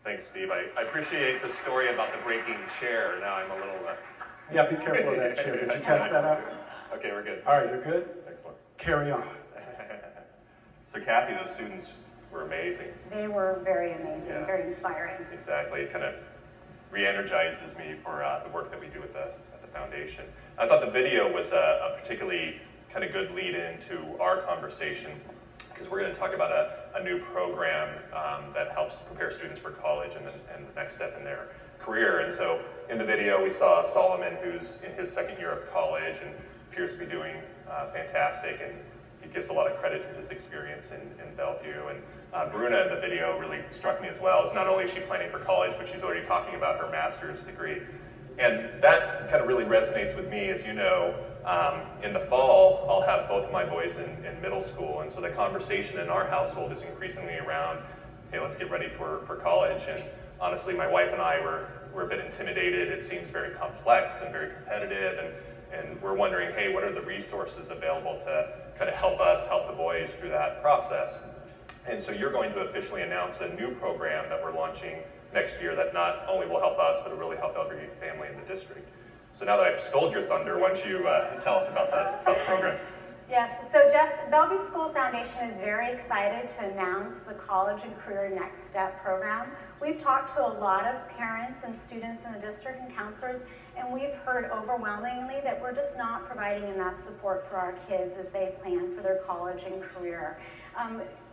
Thanks, Steve. I appreciate the story about the breaking chair. Now I'm a little... Yeah, be careful of that chair. Did you test that out? Okay, we're good. All right, you're good? Excellent. Carry on. So Cathy, those students were amazing. They were very amazing, very inspiring. Exactly. It kind of re-energizes me for the work that we do at the foundation. I thought the video was a particularly kind of good lead-in to our conversation, because we're going to talk about a new program that helps prepare students for college and the next step in their career. And so in the video we saw Solomon, who's in his second year of college and appears to be doing fantastic, and he gives a lot of credit to his experience in Bellevue. And Bruna in the video really struck me as well. It's not only is she planning for college, but she's already talking about her master's degree. And that kind of really resonates with me. As you know, in the fall, I'll have both of my boys in middle school, and so the conversation in our household is increasingly around, hey, let's get ready for college. And honestly, my wife and I were a bit intimidated. It seems very complex and very competitive, and we're wondering, hey, what are the resources available to kind of help us, help the boys through that process? And so you're going to officially announce a new program that we're launching next year that not only will help us, but will really help every family in the district. So now that I've stole your thunder, why don't you tell us about the program? Yes, so Jeff, Bellevue Schools Foundation is very excited to announce the College and Career Next Step program. We've talked to a lot of parents and students in the district and counselors, and we've heard overwhelmingly that we're just not providing enough support for our kids as they plan for their college and career.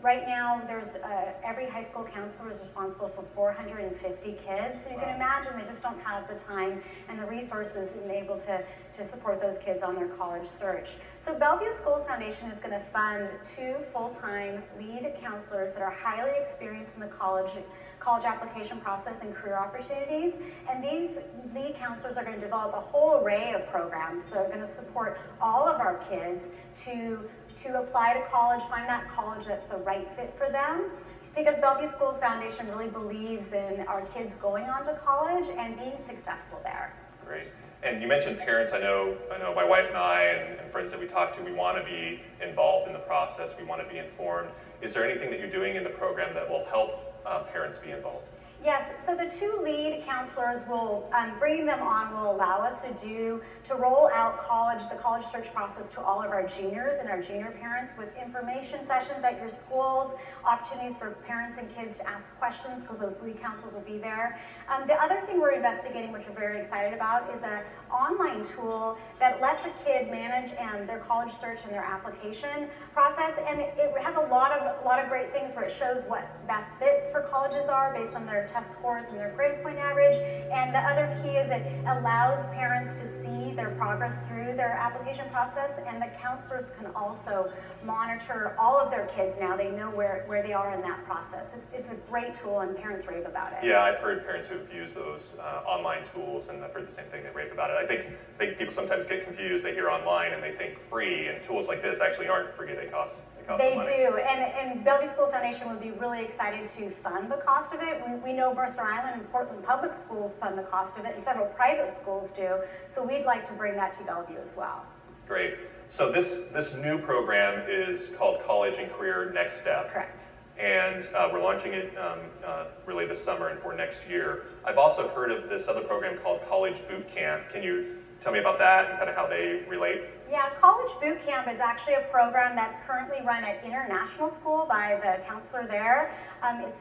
Right now, there's every high school counselor is responsible for 450 kids. So you can imagine they just don't have the time and the resources and able to support those kids on their college search. So Bellevue Schools Foundation is going to fund 2 full-time lead counselors that are highly experienced in the college application process and career opportunities. And these lead counselors are going to develop a whole array of programs that are going to support all of our kids to apply to college, find that college that's the right fit for them. Because Bellevue Schools Foundation really believes in our kids going on to college and being successful there. Great. And you mentioned parents. I know my wife and I and friends that we talk to, we want to be involved in the process. We want to be informed. Is there anything that you're doing in the program that will help parents be involved? Yes, so the 2 lead counselors will, bringing them on will allow us to roll out the college search process to all of our juniors and our junior parents with information sessions at your schools, opportunities for parents and kids to ask questions because those lead counselors will be there. The other thing we're investigating, which we're very excited about, is an online tool that lets a kid manage their college search and their application process, and it has a lot of great things where it shows what best fits for colleges are based on their test scores and their grade point average. And the other key is it allows parents to see their progress through their application process, and the counselors can also monitor all of their kids now. They know where they are in that process. It's a great tool, and parents rave about it. Yeah, I've heard parents who've used those online tools, and I've heard the same thing. They rave about it. I think people sometimes get confused. They hear online and they think free, and tools like this actually aren't free. They cost They money. do, and Bellevue Schools Foundation would be really excited to fund the cost of it. We know Mercer Island and Portland Public Schools fund the cost of it, and several private schools do, so we'd like to bring that to Bellevue as well. Great. So this new program is called College and Career Next Step. Correct. And we're launching it really this summer and for next year. I've also heard of this other program called College Boot Camp. Can you tell me about that and kind of how they relate? Yeah, College Boot Camp is actually a program that's currently run at International School by the counselor there.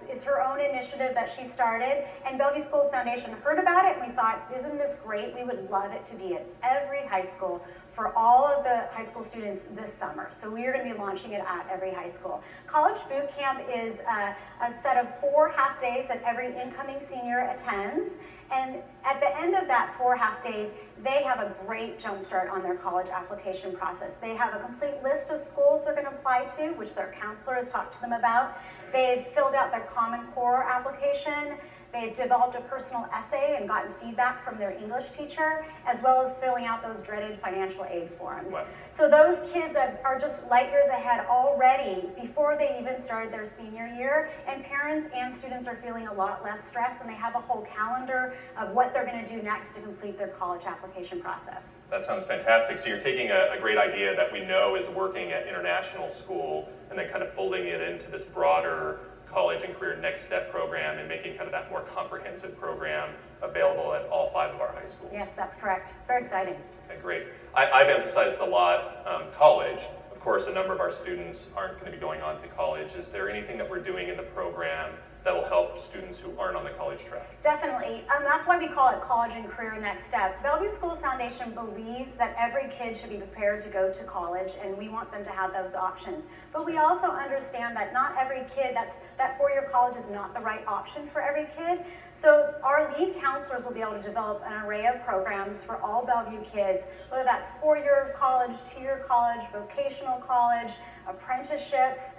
It's her own initiative that she started, and Bellevue Schools Foundation heard about it, and we thought, isn't this great? We would love it to be at every high school for all of the high school students this summer. So we are going to be launching it at every high school. College Boot Camp is a set of 4 half days that every incoming senior attends. And at the end of that 4 half days, they have a great jump start on their college application process. They have a complete list of schools they're going to apply to, which their counselor has talked to them about. They've filled out their Common Core application. They've developed a personal essay and gotten feedback from their English teacher, as well as filling out those dreaded financial aid forms. Wow. So those kids are just light years ahead already before they even started their senior year, and parents and students are feeling a lot less stress, and they have a whole calendar of what they're going to do next to complete their college application process. That sounds fantastic. So you're taking a great idea that we know is working at international school and then kind of folding it into this broader college and career Career Next Step program and making kind of that more comprehensive program available at all 5 of our high schools. Yes, that's correct. It's very exciting. Okay, great. I've emphasized a lot college. Of course, a number of our students aren't going to be going on to college. Is there anything that we're doing in the program that will help students who aren't on the college track? Definitely. That's why we call it College and Career Next Step. Bellevue Schools Foundation believes that every kid should be prepared to go to college, and we want them to have those options. But we also understand that not every kid, that four-year college is not the right option for every kid. So our lead counselors will be able to develop an array of programs for all Bellevue kids, whether that's four-year college, two-year college, vocational college, apprenticeships.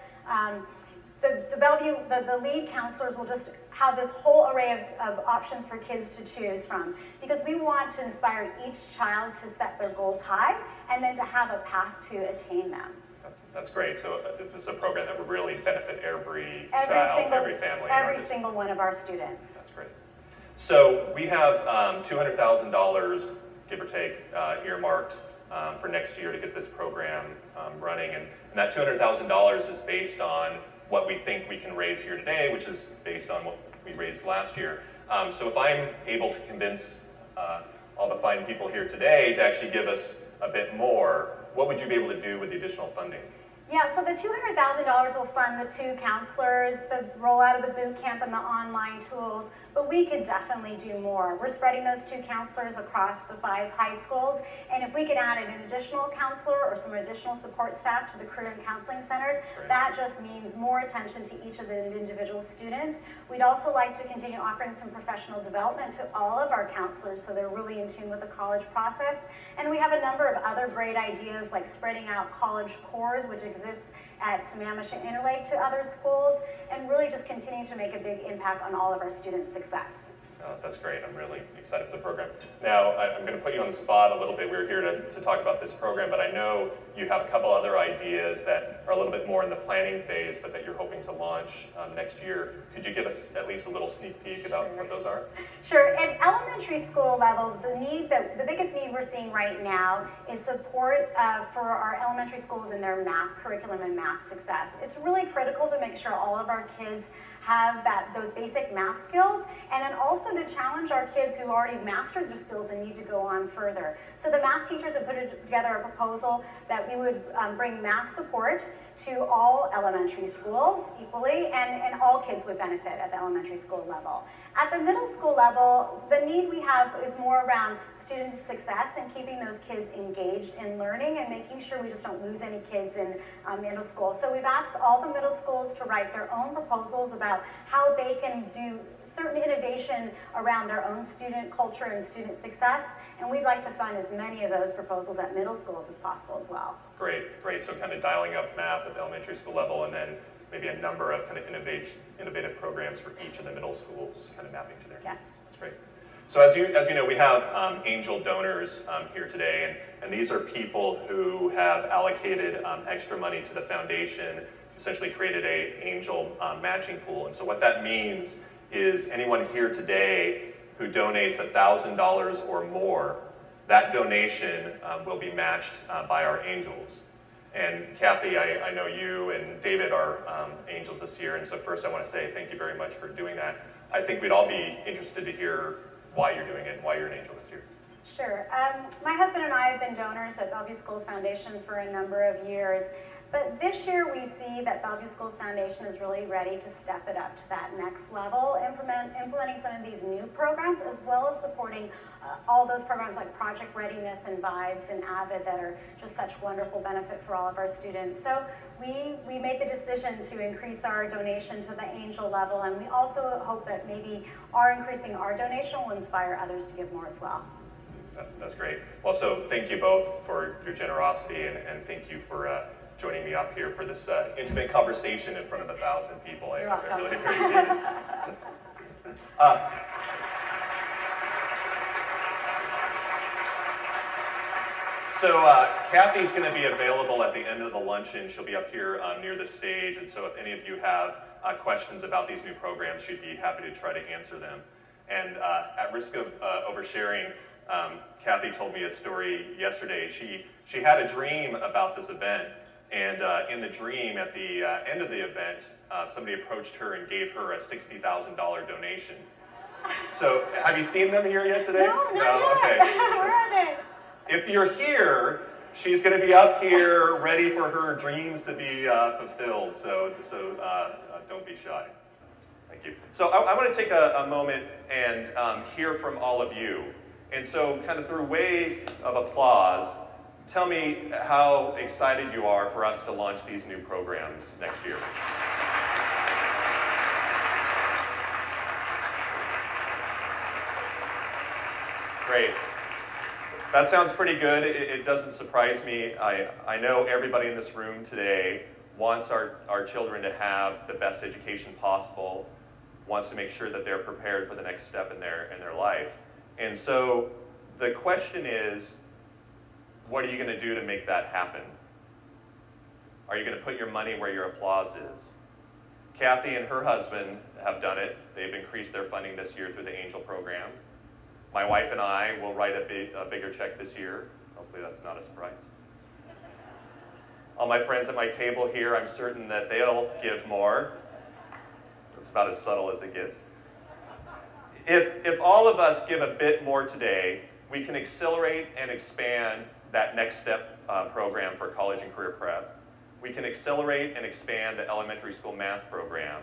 The lead counselors will just have this whole array of options for kids to choose from, because we want to inspire each child to set their goals high and then to have a path to attain them. That's great. So this is a program that would really benefit every child, every family. Every single one of our students. That's great. So we have $200,000, give or take, earmarked for next year to get this program running. And that $200,000 is based on what we think we can raise here today, which is based on what we raised last year. So if I'm able to convince all the fine people here today to actually give us a bit more, what would you be able to do with the additional funding? Yeah, so the $200,000 will fund the 2 counselors, the rollout of the boot camp and the online tools, but we could definitely do more. We're spreading those 2 counselors across the 5 high schools, and if we could add an additional counselor or some additional support staff to the career and counseling centers, that just means more attention to each of the individual students. We'd also like to continue offering some professional development to all of our counselors so they're really in tune with the college process. And we have a number of other great ideas like spreading out college cores, which exists at Sammamish and Interlake, to other schools, and really just continue to make a big impact on all of our students' success. That's great. I'm really excited for the program. Now, I'm going to put you on the spot a little bit. We're here to talk about this program, but I know you have a couple other ideas that are a little bit more in the planning phase, but that you're hoping to launch next year. Could you give us at least a little sneak peek about what those are? Sure. At elementary school level, the biggest need we're seeing right now is support for our elementary schools in their math curriculum and math success. It's really critical to make sure all of our kids have those basic math skills, and then also to challenge our kids who already mastered their skills and need to go on further. So the math teachers have put together a proposal that we would bring math support to all elementary schools equally, and all kids would benefit at the elementary school level. At the middle school level, the need we have is more around student success and keeping those kids engaged in learning and making sure we just don't lose any kids in middle school. So we've asked all the middle schools to write their own proposals about how they can do certain innovation around their own student culture and student success, and we'd like to fund as many of those proposals at middle schools as possible as well. Great, great. So kind of dialing up math at the elementary school level, and then maybe a number of kind of innovative programs for each of the middle schools, kind of mapping to their needs. Yes. That's great. So as you know, we have angel donors here today, and these are people who have allocated extra money to the foundation, essentially created a angel matching pool. And so what that means is anyone here today who donates $1,000 or more, that donation will be matched by our angels. And Cathy, I know you and David are angels this year, and so first I want to say thank you very much for doing that. I think we'd all be interested to hear why you're doing it, why you're an angel this year. Sure. My husband and I have been donors at Bellevue Schools Foundation for a number of years. But this year we see that Bellevue Schools Foundation is really ready to step it up to that next level, implementing some of these new programs, as well as supporting all those programs like Project Readiness and Vibes and Avid that are just such wonderful benefit for all of our students. So we made the decision to increase our donation to the angel level, and we also hope that maybe our increasing our donation will inspire others to give more as well. That's great. Well, so thank you both for your generosity, and thank you for joining me up here for this intimate conversation in front of 1,000 people. I really appreciate it. So Cathy's going to be available at the end of the luncheon. She'll be up here near the stage, and so if any of you have questions about these new programs, she'd be happy to try to answer them. And at risk of oversharing, Cathy told me a story yesterday. She had a dream about this event, and in the dream, at the end of the event, somebody approached her and gave her a $60,000 donation. So, have you seen them here yet today? No, not yet. Okay. Where are they? If you're here, she's going to be up here ready for her dreams to be fulfilled, so don't be shy. Thank you. So I want to take a moment and hear from all of you. And so kind of through way of applause, tell me how excited you are for us to launch these new programs next year. Great. That sounds pretty good. It doesn't surprise me. I know everybody in this room today wants our children to have the best education possible, wants to make sure that they're prepared for the next step in their life. And so the question is, what are you going to do to make that happen? Are you going to put your money where your applause is? Cathy and her husband have done it. They've increased their funding this year through the Angel program. My wife and I will write a bigger check this year. Hopefully that's not a surprise. All my friends at my table here, I'm certain that they'll give more. It's about as subtle as it gets. If all of us give a bit more today, we can accelerate and expand that Next Step program for college and career prep. We can accelerate and expand the elementary school math program.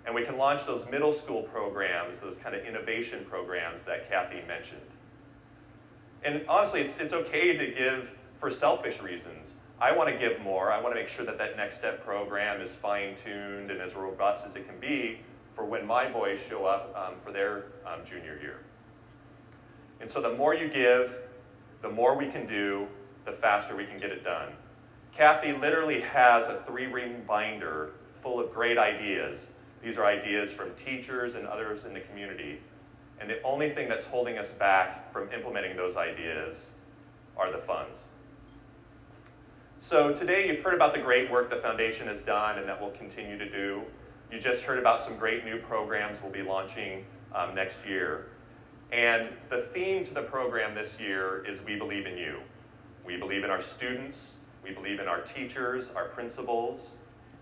And we can launch those middle school programs, those kind of innovation programs that Cathy mentioned. And honestly, it's okay to give for selfish reasons. I want to give more. I want to make sure that that Next Step program is fine-tuned and as robust as it can be for when my boys show up for their junior year. And so the more you give, the more we can do, the faster we can get it done. Cathy literally has a 3-ring binder full of great ideas. These are ideas from teachers and others in the community. And the only thing that's holding us back from implementing those ideas are the funds. So today you've heard about the great work the foundation has done and that we'll continue to do. You just heard about some great new programs we'll be launching next year. And the theme to the program this year is We Believe in You. We believe in our students, we believe in our teachers, our principals,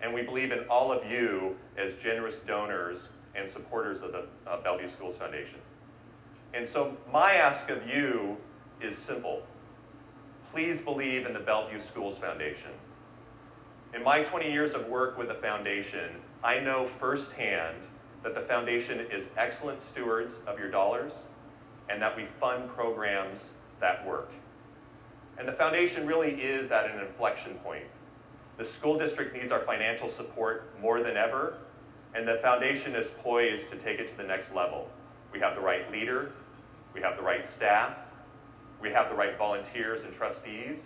and we believe in all of you as generous donors and supporters of the Bellevue Schools Foundation. And so my ask of you is simple. Please believe in the Bellevue Schools Foundation. In my 20 years of work with the foundation, I know firsthand that the foundation is excellent stewards of your dollars and that we fund programs that work. And the foundation really is at an inflection point. The school district needs our financial support more than ever, and the foundation is poised to take it to the next level. We have the right leader, we have the right staff, we have the right volunteers and trustees,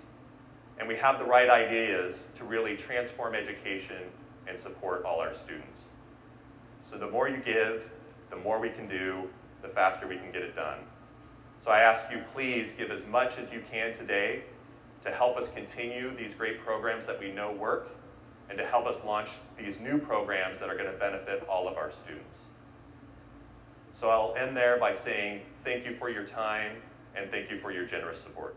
and we have the right ideas to really transform education and support all our students. So the more you give, the more we can do, the faster we can get it done. So I ask you, please give as much as you can today to help us continue these great programs that we know work and to help us launch these new programs that are going to benefit all of our students. So I'll end there by saying thank you for your time and thank you for your generous support.